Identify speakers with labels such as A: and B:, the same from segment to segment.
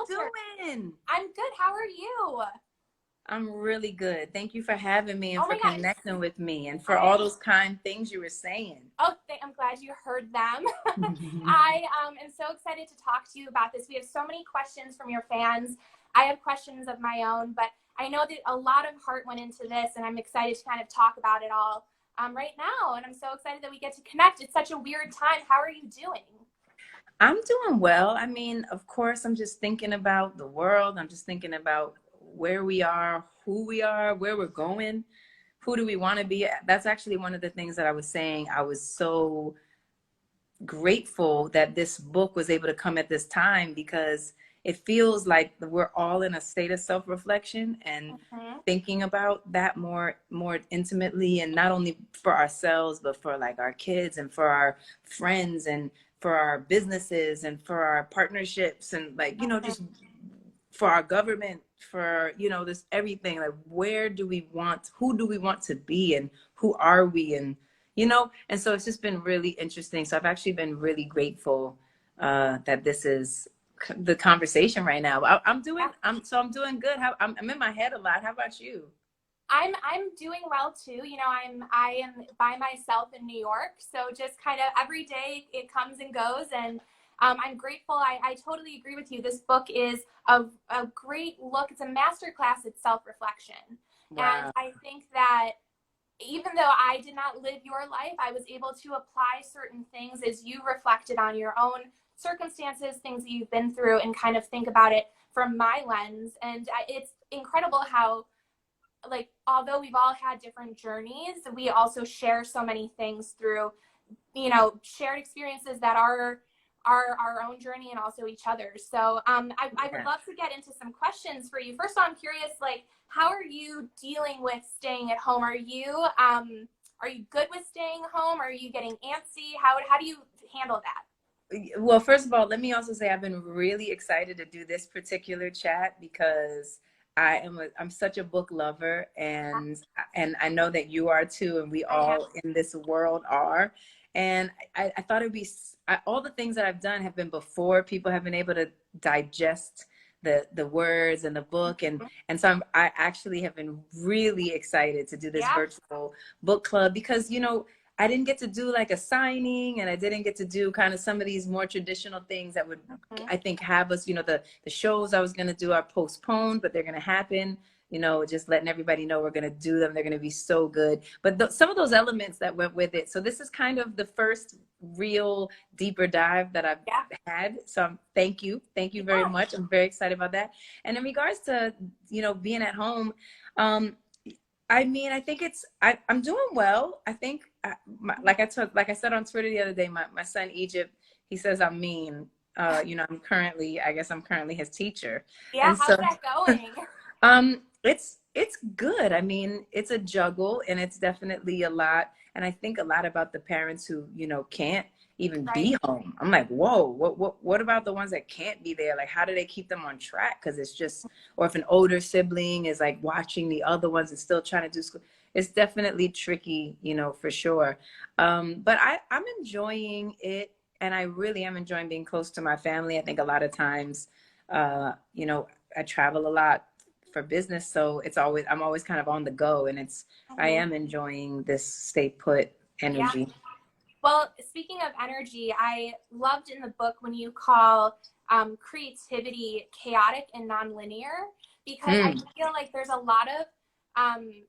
A: filter.
B: doing?
A: I'm good. How are you?
B: I'm really good. Thank you for having me and
A: Oh
B: for
A: my God.
B: connecting with me and for all those kind things you were saying.
A: I'm glad you heard them. I am so excited to talk to you about this. We have so many questions from your fans. I have questions of my own, but I know that a lot of heart went into this, and I'm excited to kind of talk about it all right now. And I'm so excited that we get to connect. It's such a weird time. How are you doing?
B: I'm doing well. I mean, of course, I'm just thinking about the world. I'm just thinking about where we are, who we are, where we're going, who do we want to be. That's actually one of the things that I was saying. I was so grateful that this book was able to come at this time because it feels like we're all in a state of self-reflection and thinking about that more intimately, and not only for ourselves but for like our kids and for our friends and for our businesses and for our partnerships and like, you know, just for our government, for, you know, this everything. Like, who do we want to be, and who are we, and you know. And so it's just been really interesting. So I've actually been really grateful that this is the conversation right now. I'm doing good. I'm in my head a lot. How about you?
A: I'm doing well too. You know, I am by myself in New York, so just kind of every day it comes and goes, and I'm grateful. I totally agree with you. This book is a great look. It's a masterclass at self-reflection, and
B: Wow.
A: I think that even though I did not live your life, I was able to apply certain things as you reflected on your own circumstances, things that you've been through, and kind of think about it from my lens. And it's incredible how, like, although we've all had different journeys, we also share so many things through, you know, shared experiences that are our own journey and also each other's. So I would love to get into some questions for you. First of all, I'm curious, like, how are you dealing with staying at home? Are you good with staying home? Are you getting antsy? How do you handle that?
B: Well, first of all, let me also say I've been really excited to do this particular chat because I'm such a book lover, and I know that you are too, and we all in this world are. And I thought it'd be all the things that I've done have been before people have been able to digest the words and the book, and so I actually have been really excited to do this virtual book club because, you know, I didn't get to do like a signing, and I didn't get to do kind of some of these more traditional things that would, I think, have us, you know, the shows I was going to do are postponed, but they're going to happen, you know, just letting everybody know we're going to do them. They're going to be so good. But some of those elements that went with it. So this is kind of the first real deeper dive that I've had. So thank you. Thank you very much. I'm very excited about that. And in regards to, you know, being at home, I mean, I think I'm doing well. I think, like I said on Twitter the other day, my son Egypt, he says I'm mean. You know, I guess I'm currently his teacher.
A: Yeah,
B: and
A: how's
B: so,
A: that going?
B: it's good. I mean, it's a juggle, and it's definitely a lot. And I think a lot about the parents who, you know, can't even be home. I'm like, whoa, what about the ones that can't be there? Like, how do they keep them on track? Because it's just, or if an older sibling is like watching the other ones and still trying to do school, it's definitely tricky, you know, for sure. But I'm enjoying it, and I really am enjoying being close to my family. I think a lot of times, you know, I travel a lot for business, so I'm always kind of on the go, and I am enjoying this stay put energy.
A: Well, speaking of energy, I loved in the book when you call creativity chaotic and nonlinear, because I feel like there's a lot of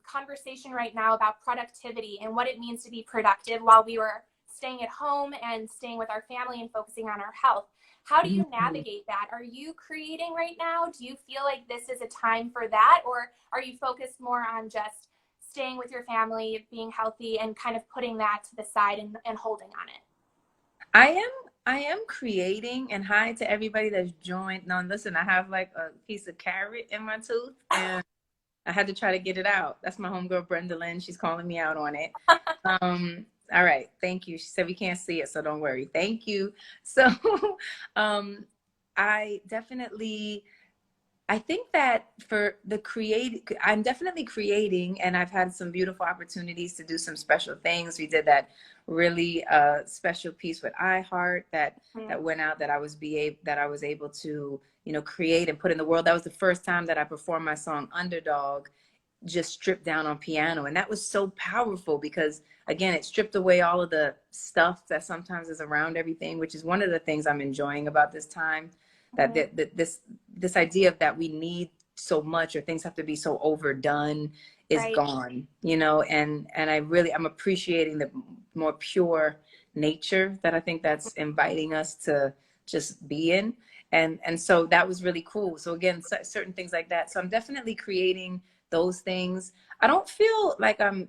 A: conversation right now about productivity and what it means to be productive while we were staying at home and staying with our family and focusing on our health. How do you navigate that? Are you creating right now? Do you feel like this is a time for that? Or are you focused more on just staying with your family, being healthy, and kind of putting that to the side and holding on it?
B: I am creating, and hi to everybody that's joined. Now, listen, I have like a piece of carrot in my tooth, and I had to try to get it out. That's my homegirl, Brenda Lynn. She's calling me out on it. All right. Thank you. She said we can't see it, so don't worry. Thank you. So I definitely I think that for the I'm definitely creating, and I've had some beautiful opportunities to do some special things. We did that really special piece with iHeart that went out, that I was able to, you know, create and put in the world. That was the first time that I performed my song Underdog just stripped down on piano, and that was so powerful because again it stripped away all of the stuff that sometimes is around everything, which is one of the things I'm enjoying about this time, that this idea of that we need so much or things have to be so overdone is
A: Right.
B: gone, you know. And I'm appreciating the more pure nature that I think that's inviting us to just be in. And so that was really cool. So again, certain things like that. So I'm definitely creating those things. I don't feel like I'm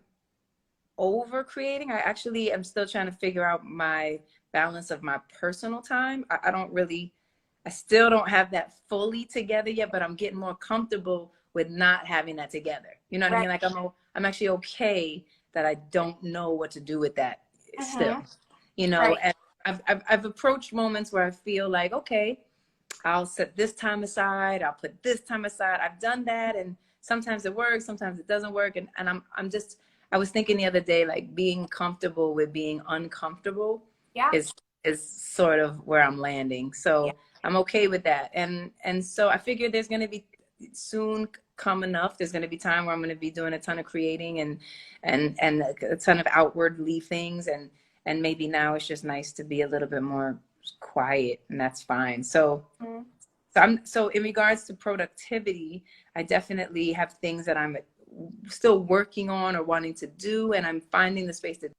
B: over creating. I actually am still trying to figure out my balance of my personal time. I don't really, I still don't have that fully together yet, but I'm getting more comfortable with not having that together. You know what I
A: Right.
B: mean? Like I'm actually okay that I don't know what to do with that still,
A: Mm-hmm.
B: you know.
A: Right.
B: And I've approached moments where I feel like, okay, I'll set this time aside. I'll put this time aside. I've done that, and sometimes it works, sometimes it doesn't work. And I'm just. I was thinking the other day, like being comfortable with being uncomfortable
A: Yeah.
B: is is sort of where I'm landing.
A: Yeah.
B: So I'm okay with that. And so I figure there's going to be soon come enough. There's going to be time where I'm going to be doing a ton of creating and a ton of outwardly things, and maybe now it's just nice to be a little bit more quiet, and that's fine.
A: Mm-hmm.
B: So in regards to productivity, I definitely have things that I'm still working on or wanting to do, and I'm finding the space to do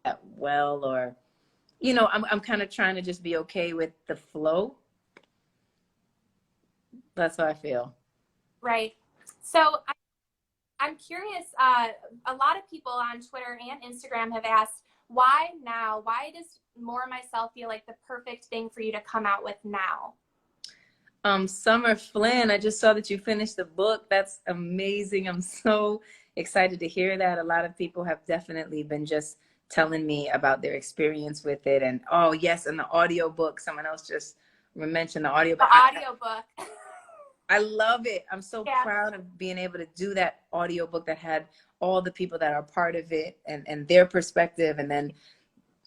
B: that well, or you know, I'm kind of trying to just be okay with the flow. That's how I feel.
A: Right. So I'm curious. A lot of people on Twitter and Instagram have asked, why now? Why does More Myself feel like the perfect thing for you to come out with now?
B: Summer Flynn, I just saw that you finished the book. That's amazing. I'm so excited to hear that. A lot of people have definitely been just telling me about their experience with it. And oh, yes, and the audio book. Someone else just mentioned the audio,
A: The
B: but
A: audiobook.
B: I love it. I'm so
A: Yeah.
B: proud of being able to do that audio book that had all the people that are part of it and their perspective, and then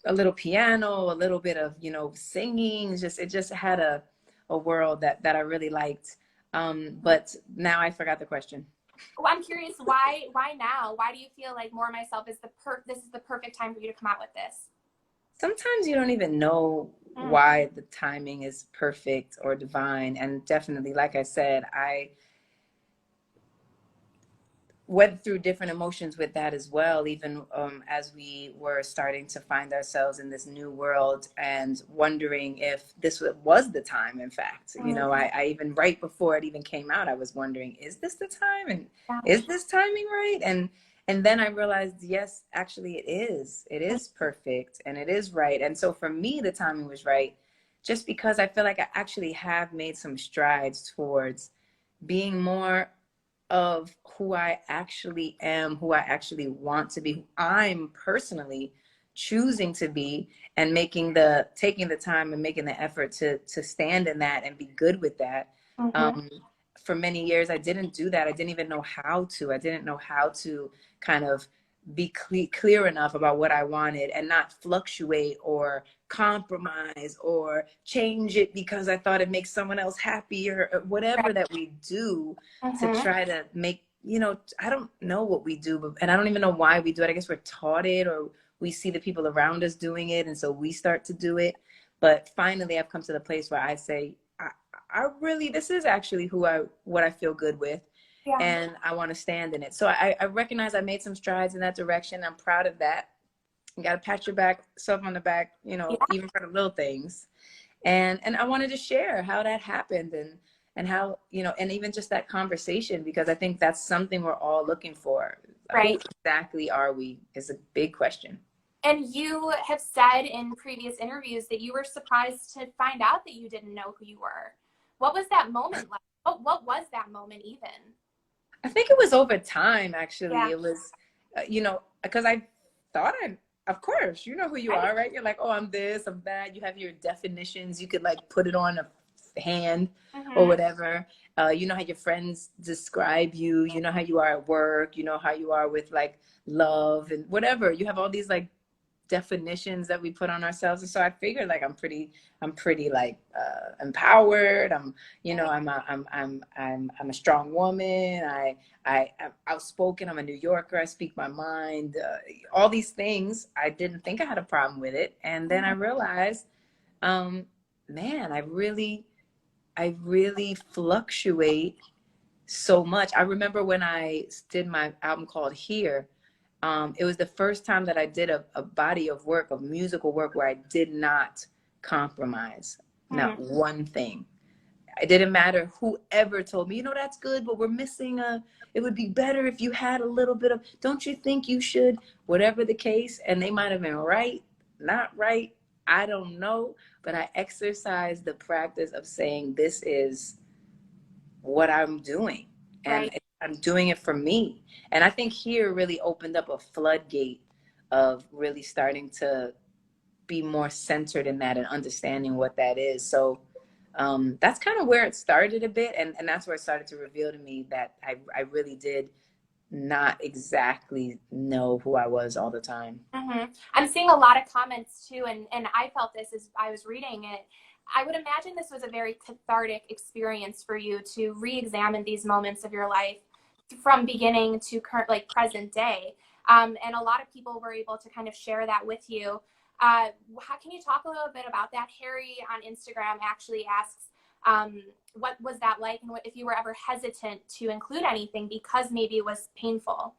B: a little piano, a little bit of, you know, singing. Just it just had a world that I really liked. But now I forgot the question.
A: Well, I'm curious, why now? Why do you feel like More Myself is this is the perfect time for you to come out with this?
B: Sometimes you don't even know
A: Mm.
B: why the timing is perfect or divine. And definitely, like I said, I went through different emotions with that as well, even as we were starting to find ourselves in this new world and wondering if this was the time. In fact, you know,
A: Mm.
B: I even right before it even came out, I was wondering, is this the time? And
A: Yeah.
B: is this timing right? And then I realized, yes, actually it is. It is perfect and it is right. And so for me, the timing was right just because I feel like I actually have made some strides towards being more of who I actually am, who I actually want to be, who I'm personally choosing to be, and taking the time and making the effort to stand in that and be good with that.
A: Mm-hmm.
B: Um, for many years, I didn't do that. I didn't even know how to. I didn't know how to kind of be clear enough about what I wanted and not fluctuate or compromise or change it because I thought it makes someone else happy, or
A: Right.
B: whatever that we do to
A: Mm-hmm.
B: try to make, you know, I don't know what we do, and I don't even know why we do it. I guess we're taught it, or we see the people around us doing it, and so we start to do it. But finally I've come to the place where I say, I really, this is actually what I feel good with,
A: Yeah.
B: and I want to stand in it. So I recognize I made some strides in that direction. I'm proud of that. You got to pat yourself on the back, you know,
A: Yeah.
B: even for the little things. And I wanted to share how that happened, and how, you know, and even just that conversation, because I think that's something we're all looking for. Who
A: Right.
B: exactly are we is a big question.
A: And you have said in previous interviews that you were surprised to find out that you didn't know who you were. What was that moment like? What was that moment even?
B: I think it was over time, actually.
A: Yeah.
B: It was, you know, because I thought I Of course, you know who you
A: Right.
B: are, right? You're like, oh, I'm this, I'm that. You have your definitions. You could like put it on a hand or
A: Mm-hmm.
B: whatever. You know how your friends describe you. You know how you are at work. You know how you are with like love and whatever. You have all these like definitions that we put on ourselves, and so I figured like I'm pretty like empowered. I'm, you know,
A: Right.
B: I'm a strong woman. I'm outspoken. I'm a New Yorker. I speak my mind. All these things. I didn't think I had a problem with it, and then I
A: Mm-hmm.
B: realized, um, man, I really fluctuate so much. I remember when I did my album called Here. It was the first time that I did a body of work, of musical work, where I did not compromise, not
A: Mm-hmm.
B: one thing. It didn't matter whoever told me, you know, that's good, but we're missing it would be better if you had a little bit of, don't you think you should, whatever the case. And they might have been right, not right. I don't know. But I exercised the practice of saying, this is what I'm doing. And
A: Right.
B: I'm doing it for me. And I think Here really opened up a floodgate of really starting to be more centered in that and understanding what that is. So that's kind of where it started a bit. And that's where it started to reveal to me that I really did not exactly know who I was all the time.
A: Mm-hmm. I'm seeing a lot of comments too, and I felt this as I was reading it. I would imagine this was a very cathartic experience for you to re-examine these moments of your life from beginning to current, like present day. And a lot of people were able to kind of share that with you. How can you talk a little bit about that? Harry on Instagram actually asks, what was that like, and what, if you were ever hesitant to include anything because maybe it was painful?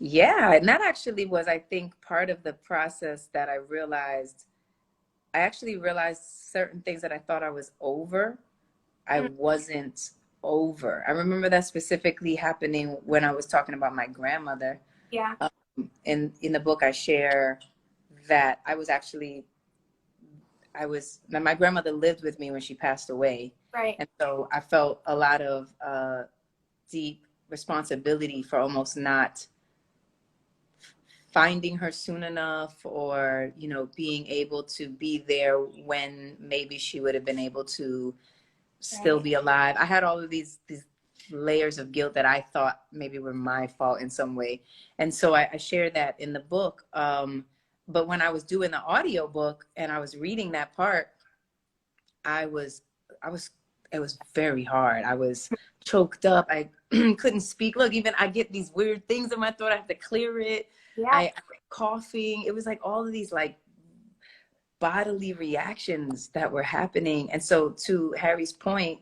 B: Yeah, and that actually was, I think, part of the process that I realized. I actually realized certain things that I thought I was over, I
A: Mm,
B: wasn't over. I remember that specifically happening when I was talking about my grandmother.
A: yeah,
B: In the book, I share that my grandmother lived with me when she passed away.
A: right,
B: And so I felt a lot of deep responsibility for almost not finding her soon enough, or you know, being able to be there when maybe she would have been able to still
A: right.
B: be alive. I had all of these layers of guilt that I thought maybe were my fault in some way. And so I shared that in the book. But when I was doing the audio book and I was reading that part, I was I was it was very hard. I was choked up. I couldn't speak. Look, even I get these weird things in my throat. I have to clear it.
A: Yeah.
B: I coughing. It was like all of these like bodily reactions that were happening. And so to Harry's point,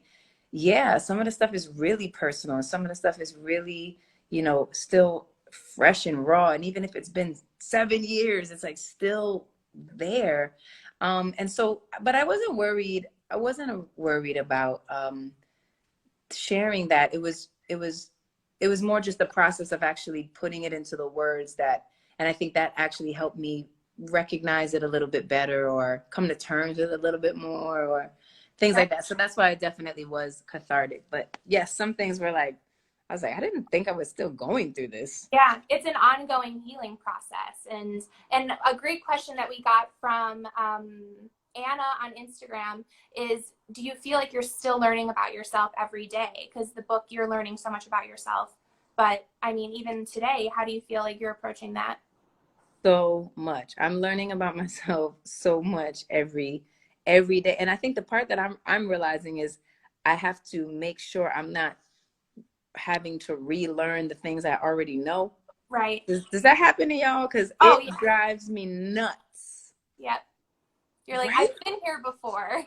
B: yeah, some of the stuff is really personal, and some of the stuff is really, you know, still fresh and raw. And even if it's been 7 years, it's like still there. And so, but I wasn't worried. I wasn't worried about sharing that. It was more just the process of actually putting it into the words that, and I think that actually helped me recognize it a little bit better, or come to terms with it a little bit more, or things
A: Right.
B: like that. So that's why it definitely was cathartic. But yes, some things were like, I was like, I didn't think I was still going through this.
A: Yeah, it's an ongoing healing process. And a great question that we got from Anna on Instagram is, do you feel like you're still learning about yourself every day? Because the book, you're learning so much about yourself. But I mean, even today, how do you feel like you're approaching that?
B: So much. I'm learning about myself so much every day. And I think the part that I'm realizing is I have to make sure I'm not having to relearn the things I already know.
A: Right.
B: Does that happen to y'all? Because
A: Oh,
B: it
A: yeah.
B: drives me nuts.
A: Yep. You're like,
B: Right?
A: I've been here before.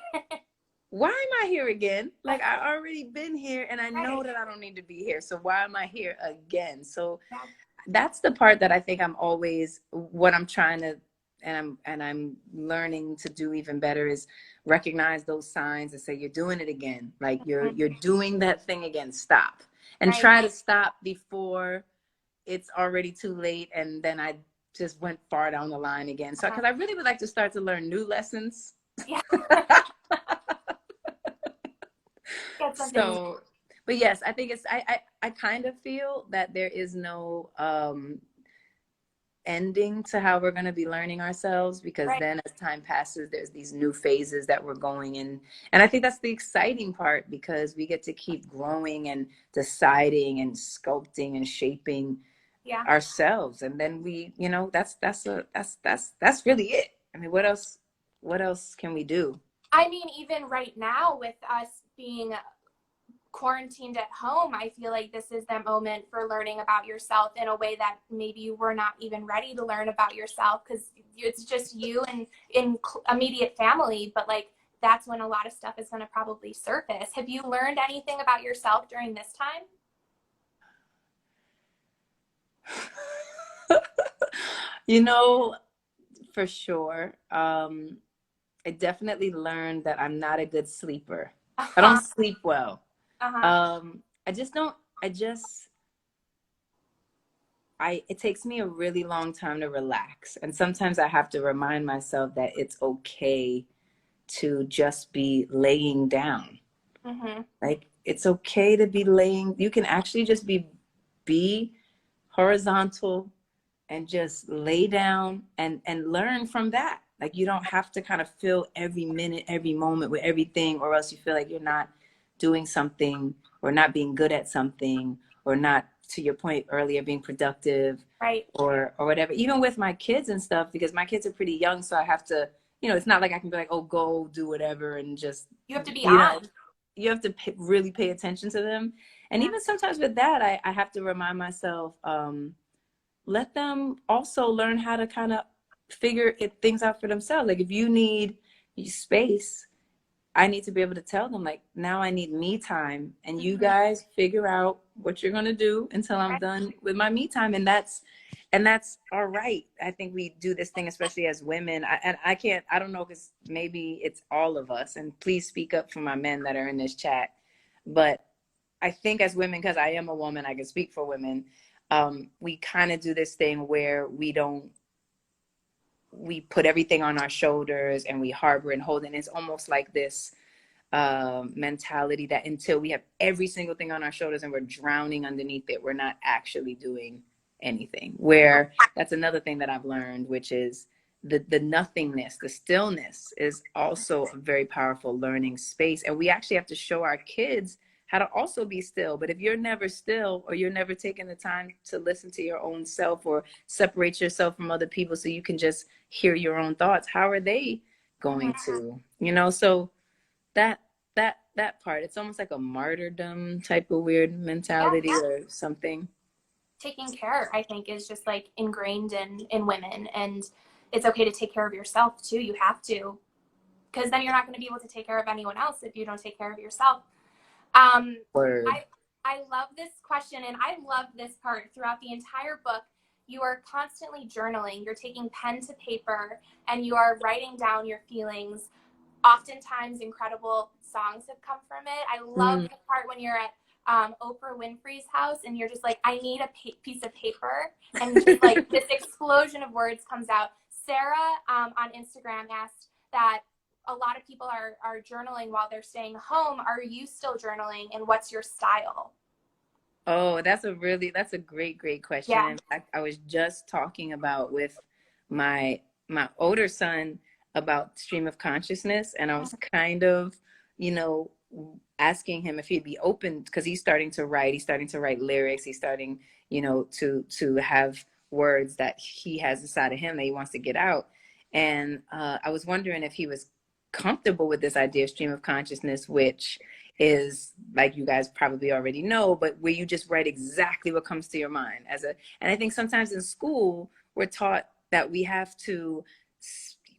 B: Why am I here again? Like, I already been here and I know
A: Right.
B: that I don't need to be here. So why am I here again? So
A: Yeah.
B: that's the part that I think I'm always, what I'm trying to, and I'm learning to do even better, is recognize those signs and say, you're doing it again. Like
A: Mhm.
B: you're doing that thing again. Stop. And
A: Right.
B: try to stop before it's already too late, and then I just went far down the line again. So
A: Uh-huh.
B: because I really would like to start to learn new lessons.
A: Yeah. Get something.
B: So, but yes, I think I kind of feel that there is no ending to how we're going to be learning ourselves, because
A: Right.
B: then as time passes, there's these new phases that we're going in. And I think that's the exciting part, because we get to keep growing and deciding and sculpting and shaping
A: Yeah.
B: ourselves. And then we, that's really it. I mean, what else can we do?
A: I mean, even right now with us being quarantined at home, I feel like this is the moment for learning about yourself in a way that maybe you were not even ready to learn about yourself, because it's just you and in immediate family. But like, that's when a lot of stuff is going to probably surface. Have you learned anything about yourself during this time?
B: You know, for sure. I definitely learned that I'm not a good sleeper. I don't
A: Uh-huh.
B: sleep well.
A: Uh-huh.
B: I just don't, I just, it takes me a really long time to relax. And sometimes I have to remind myself that it's okay to just be laying down.
A: Mm-hmm.
B: Like, it's okay to be laying, you can actually just be horizontal and just lay down and learn from that. Like, you don't have to kind of fill every minute, every moment with everything, or else you feel like you're not doing something, or not being good at something, or not, to your point earlier, being productive,
A: Right.
B: or whatever. Even with my kids and stuff, because my kids are pretty young, so I have to, it's not like I can be like, oh, go do whatever and just,
A: You have to be
B: you know,
A: on.
B: you have to really pay attention to them. And
A: Yeah.
B: even sometimes with that, I have to remind myself, let them also learn how to kind of things out for themselves. Like, if you need space, I need to be able to tell them, like, now I need me time, and you
A: Mm-hmm.
B: guys figure out what you're going to do until I'm
A: Right.
B: done with my me time. And that's all right. I think we do this thing, especially as women. And I don't know, because maybe it's all of us, and please speak up for my men that are in this chat. But I think as women, because I am a woman, I can speak for women. We kind of do this thing where we put everything on our shoulders, and we harbor and hold. And it's almost like this mentality that until we have every single thing on our shoulders and we're drowning underneath it, we're not actually doing anything. Where that's another thing that I've learned, which is the nothingness, the stillness is also a very powerful learning space. And we actually have to show our kids how to also be still. But if you're never still, or you're never taking the time to listen to your own self, or separate yourself from other people so you can just hear your own thoughts, how are they
A: Mm-hmm.
B: going to, so that part, it's almost like a martyrdom type of weird
A: Yeah.
B: mentality or something.
A: Taking care, I think, is just like ingrained in women, and it's okay to take care of yourself too. You have to, because then you're not going to be able to take care of anyone else if you don't take care of yourself. Um,
B: Word.
A: I love this question, and I love this part throughout the entire book. You are constantly journaling. You're taking pen to paper, and you are writing down your feelings. Oftentimes, incredible songs have come from it. I love
B: Mm.
A: the part when you're at Oprah Winfrey's house, and you're just like, I need a piece of paper, and just like this explosion of words comes out. Sarah on Instagram asked that a lot of people are journaling while they're staying home. Are you still journaling, and what's your style?
B: Oh, that's a great question.
A: Yeah.
B: In fact, I was just talking about with my older son about stream of consciousness, and I was kind of, you know, asking him if he'd be open, because he's starting to write. He's starting to write lyrics. He's starting, to have words that he has inside of him that he wants to get out. And I was wondering if he was comfortable with this idea of stream of consciousness, which is, like you guys probably already know, but where you just write exactly what comes to your mind. And I think sometimes in school we're taught that we have to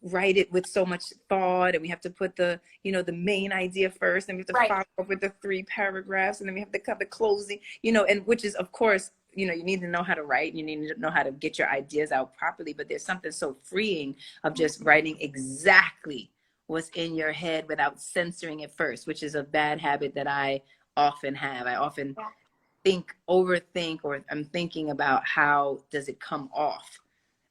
B: write it with so much thought, and we have to put the main idea first, and we have to
A: Right.
B: follow up with the 3 paragraphs, and then we have to cut the closing, and which is, of course, you need to know how to write, you need to know how to get your ideas out properly. But there's something so freeing of just writing exactly what's in your head without censoring it first, which is a bad habit that I often have. I often
A: Yeah.
B: overthink, or I'm thinking about how does it come off,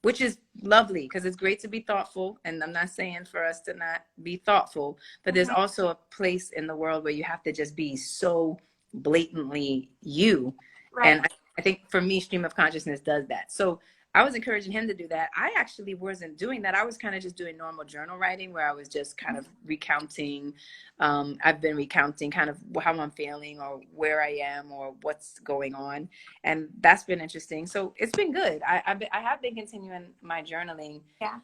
B: which is lovely, because it's great to be thoughtful. And I'm not saying for us to not be thoughtful, but there's
A: Mm-hmm.
B: also a place in the world where you have to just be so blatantly you.
A: Right.
B: And I think for me, stream of consciousness does that. So I was encouraging him to do that. I actually wasn't doing that. I was kind of just doing normal journal writing where I was just kind of recounting. I've been recounting kind of how I'm feeling or where I am or what's going on. And that's been interesting. So it's been good. I have been continuing my journaling.
A: Yeah.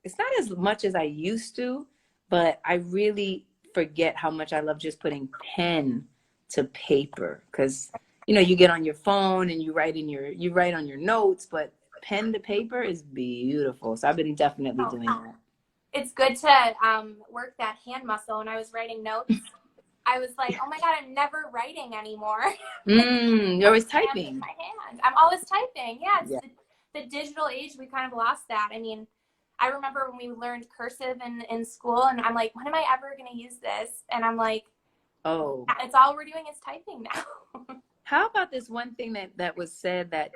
B: It's not as much as I used to, but I really forget how much I love just putting pen to paper, because you get on your phone and you write on your notes, but pen to paper is beautiful. So I've been definitely
A: Oh,
B: doing that.
A: it's good to work that hand muscle. When I was writing notes, I was like, oh my God, I'm never writing anymore.
B: You're always typing.
A: My hand. I'm always typing. Yeah, it's
B: Yeah.
A: the digital age. We kind of lost that. I mean, I remember when we learned cursive in school, and I'm like, when am I ever going to use this? And I'm like,
B: Oh,
A: it's all we're doing is typing now.
B: how about this one thing that was said that,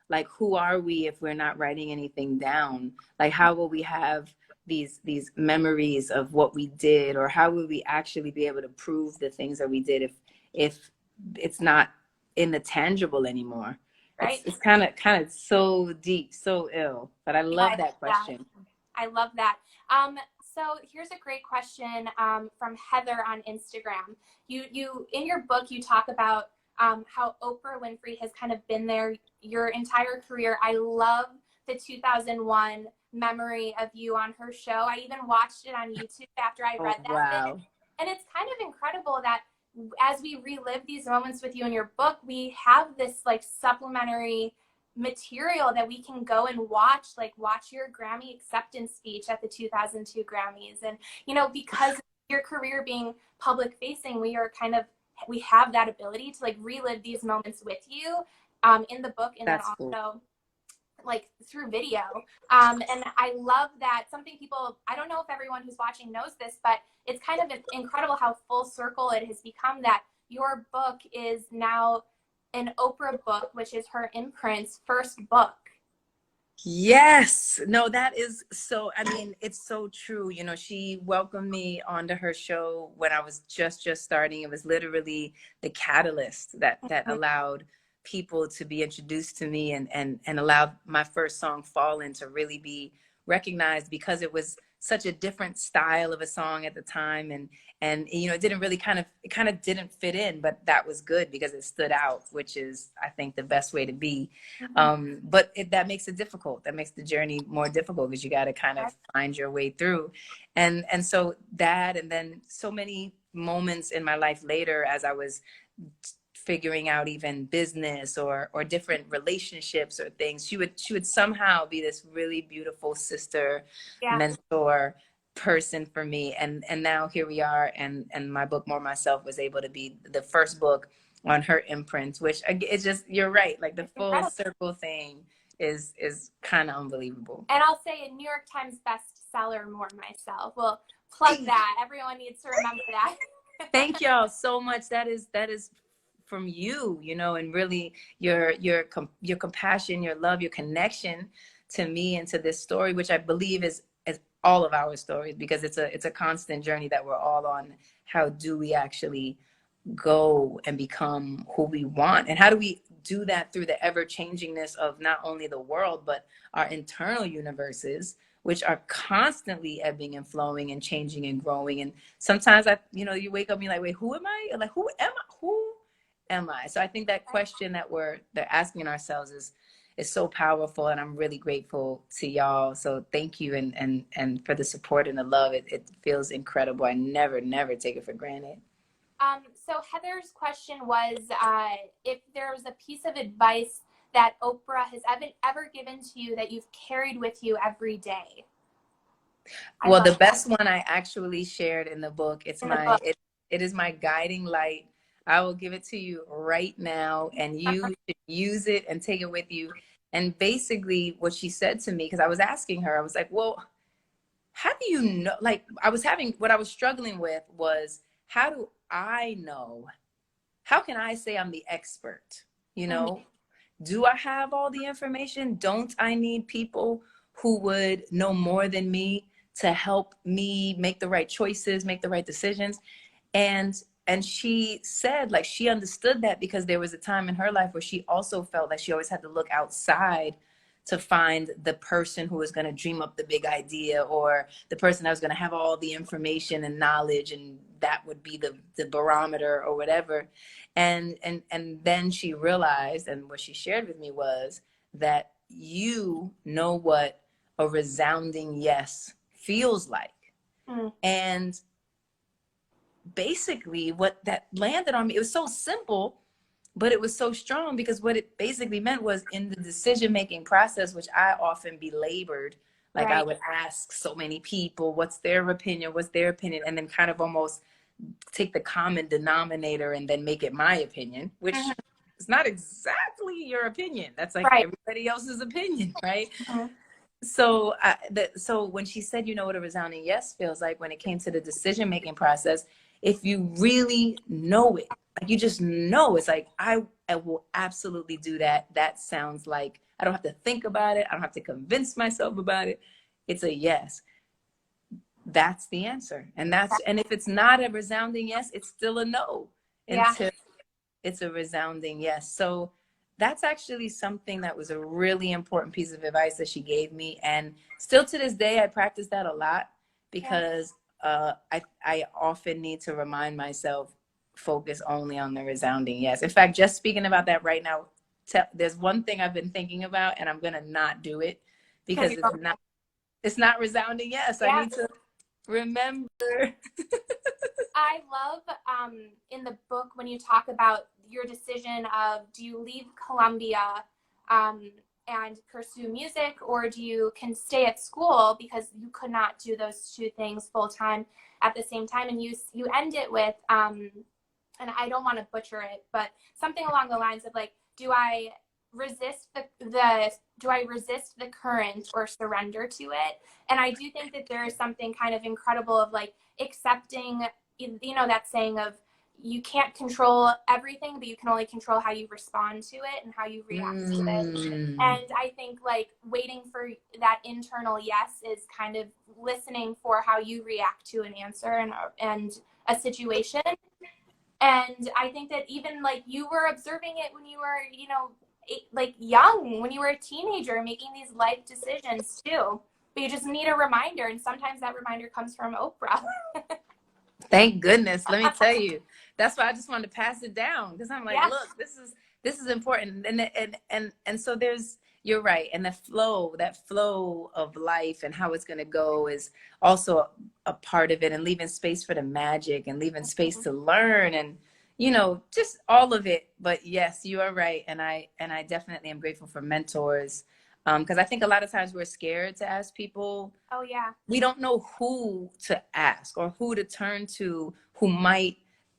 B: like, who are we if we're not writing anything down? Like, how will we have these memories of what we did, or how will we actually be able to prove the things that we did if it's not in the tangible anymore?
A: Right?
B: It's kind of so deep, so ill, but I love that question.
A: I love that. So here's a great question from Heather on Instagram. You in your book you talk about how Oprah Winfrey has kind of been there your entire career. I love the 2001 memory of you on her show. I even watched it on YouTube after I
B: Oh,
A: read that bit,
B: wow.
A: and it's kind of incredible that as we relive these moments with you in your book, we have this like supplementary material that we can go and watch your Grammy acceptance speech at the 2002 Grammys. And because of your career being public facing, we have that ability to like relive these moments with you in the book, and then
B: That's cool.
A: also like through video. And I love that something people, I don't know if everyone who's watching knows this, but it's kind of incredible how full circle it has become that your book is now an Oprah book, which is her imprint's first book.
B: Yes. No, that is so, I mean, it's so true. She welcomed me onto her show when I was just starting. It was literally the catalyst that allowed people to be introduced to me and allowed my first song Fallen to really be recognized, because it was such a different style of a song at the time, and it didn't really it kind of didn't fit in, but that was good because it stood out, which is, I think, the best way to be. But that makes it difficult. That makes the journey more difficult because you got to kind of find your way through. And so that, and then so many moments in my life later, as I was figuring out even business or different relationships or things, she would somehow be this really beautiful sister,
A: Yeah.
B: mentor person for me. And now here we are, and my book More Myself was able to be the first book on her imprint, which it's just, you're right, like the full circle thing is kind of unbelievable.
A: And I'll say a New York Times bestseller, More Myself. Well, plug that. Everyone needs to remember that.
B: Thank y'all so much. That is from you, and really your compassion, your love, your connection to me and to this story, which I believe is all of our stories, because it's a constant journey that we're all on. How do we actually go and become who we want, and how do we do that through the ever changingness of not only the world but our internal universes, which are constantly ebbing and flowing and changing and growing. And sometimes you wake up and you're like, wait, who am I? Like, who am I? So I think that question that they're asking ourselves is so powerful, and I'm really grateful to y'all. So thank you, and for the support and the love. It feels incredible. I never take it for granted.
A: So Heather's question was if there was a piece of advice that Oprah has ever given to you that you've carried with you every day.
B: Well, the best one I actually shared in the book. It is my guiding light. I will give it to you right now, and you should use it and take it with you. And basically what she said to me, because I was asking her, I was like, well, how do you know? Like, what I was struggling with was, how do I know? How can I say I'm the expert? Do I have all the information? Don't I need people who would know more than me to help me make the right choices, make the right decisions? And she said, like, she understood that because there was a time in her life where she also felt like she always had to look outside to find the person who was going to dream up the big idea, or the person that was going to have all the information and knowledge, and that would be the barometer or whatever. And then she realized, and what she shared with me was that you know what a resounding yes feels like.
A: Mm.
B: And basically what that landed on me, it was so simple, but it was so strong, because what it basically meant was, in the decision making process, which I often belabored, like I
A: Right.
B: would ask so many people, what's their opinion, and then kind of almost take the common denominator and then make it my opinion, which
A: Mhm.
B: is not exactly your opinion. That's like
A: Right.
B: everybody else's opinion, right?
A: Mhm.
B: So so when she said, you know what a resounding yes feels like, when it came to the decision making process, if you really know it, like you just know, it's like, I will absolutely do that. That sounds like I don't have to think about it. I don't have to convince myself about it. It's a yes. That's the answer. And if it's not a resounding yes, it's still a no,
A: Yeah.
B: until it's a resounding yes. So that's actually something that was a really important piece of advice that she gave me. And still to this day, I practice that a lot,
A: Yeah.
B: because I often need to remind myself, focus only on the resounding yes. In fact, just speaking about that right now, there's one thing I've been thinking about, and I'm going to not do it
A: Because
B: because
A: you don't.
B: it's not resounding yes. I
A: Yeah.
B: need to remember.
A: I love in the book when you talk about your decision of, do you leave Columbia um, and pursue music, or do you can stay at school, because you could not do those two things full time at the same time. And you end it with and I don't want to butcher it, but something along the lines of like, do I resist the do I resist the current or surrender to it? And I do think that there is something kind of incredible of like accepting, you know, that saying of, you can't control everything, but you can only control how you respond to it and how you react to it.
B: Mm.
A: And I think like waiting for that internal yes is kind of listening for how you react to an answer and a situation. And I think that even like you were observing it when you were, you know, like young, when you were a teenager, making these life decisions too. But you just need a reminder. And sometimes that reminder comes from Oprah.
B: Thank goodness. Let me tell you. That's why I just wanted to pass it down, because I'm like,
A: Yeah.
B: look, this is important. And so you're right. And that flow of life and how it's going to go is also a part of it, and leaving space for the magic, and leaving space to learn, and just all of it. But yes, you are right. And I definitely am grateful for mentors. Because I think a lot of times we're scared to ask people.
A: Oh, yeah.
B: We don't know who to ask or who to turn to, who might.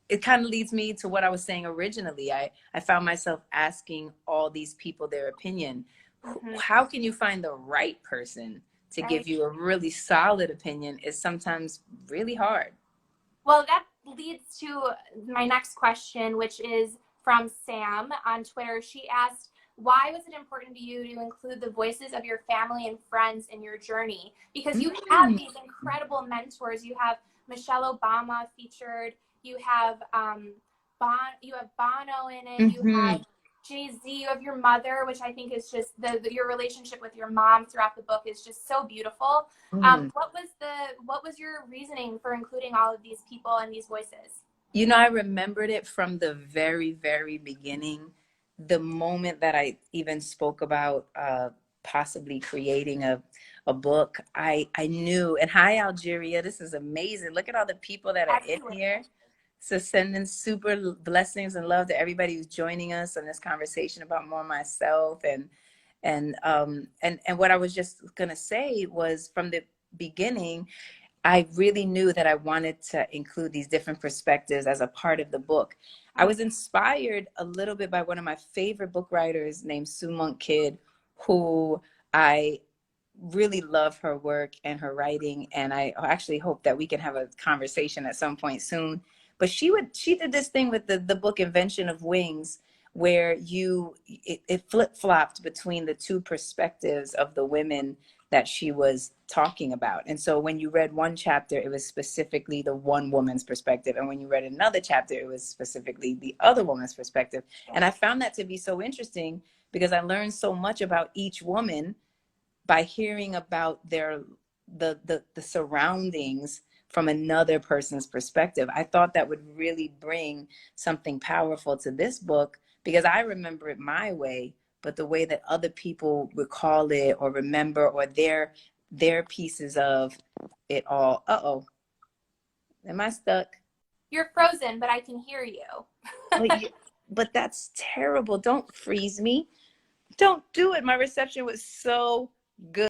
B: It kind of leads me to what I was saying originally. I found myself asking all these people their opinion.
A: Mm-hmm.
B: How can you find the right person to
A: Right.
B: give you a really solid opinion is sometimes really hard.
A: Well, that leads to my next question, which is from Sam on Twitter. She asked, why was it important to you to include the voices of your family and friends in your journey? Because you have these incredible mentors. You have Michelle Obama featured. You have you have Bono in it. You
B: Mm-hmm.
A: have Jay-Z. You have your mother, which I think is just your relationship with your mom throughout the book is just so beautiful.
B: Mm-hmm.
A: What was your reasoning for including all of these people and these voices?
B: I remembered it from the very, very beginning. The moment that I even spoke about possibly creating a book, I knew. And hi, Algeria, this is amazing. Look at all the people that are in
A: Absolutely.
B: here. So sending super blessings and love to everybody who's joining us on this conversation about more myself. And what I was just gonna say was, from the beginning, I really knew that I wanted to include these different perspectives as a part of the book. I was inspired a little bit by one of my favorite book writers named Sue Monk Kidd, who I really love her work and her writing. And I actually hope that we can have a conversation at some point soon. But she did this thing with the book Invention of Wings, where it flip-flopped between the two perspectives of the women that she was talking about. And so when you read one chapter, it was specifically the one woman's perspective. And when you read another chapter, it was specifically the other woman's perspective. And I found that to be so interesting, because I learned so much about each woman by hearing about the surroundings from another person's perspective. I thought that would really bring something powerful to this book, because I remember it my way, but the way that other people recall it or remember, or their pieces of it all. Uh-oh, am I stuck?
A: You're frozen, but I can hear you.
B: But that's terrible. Don't freeze me. Don't do it. My reception was so good.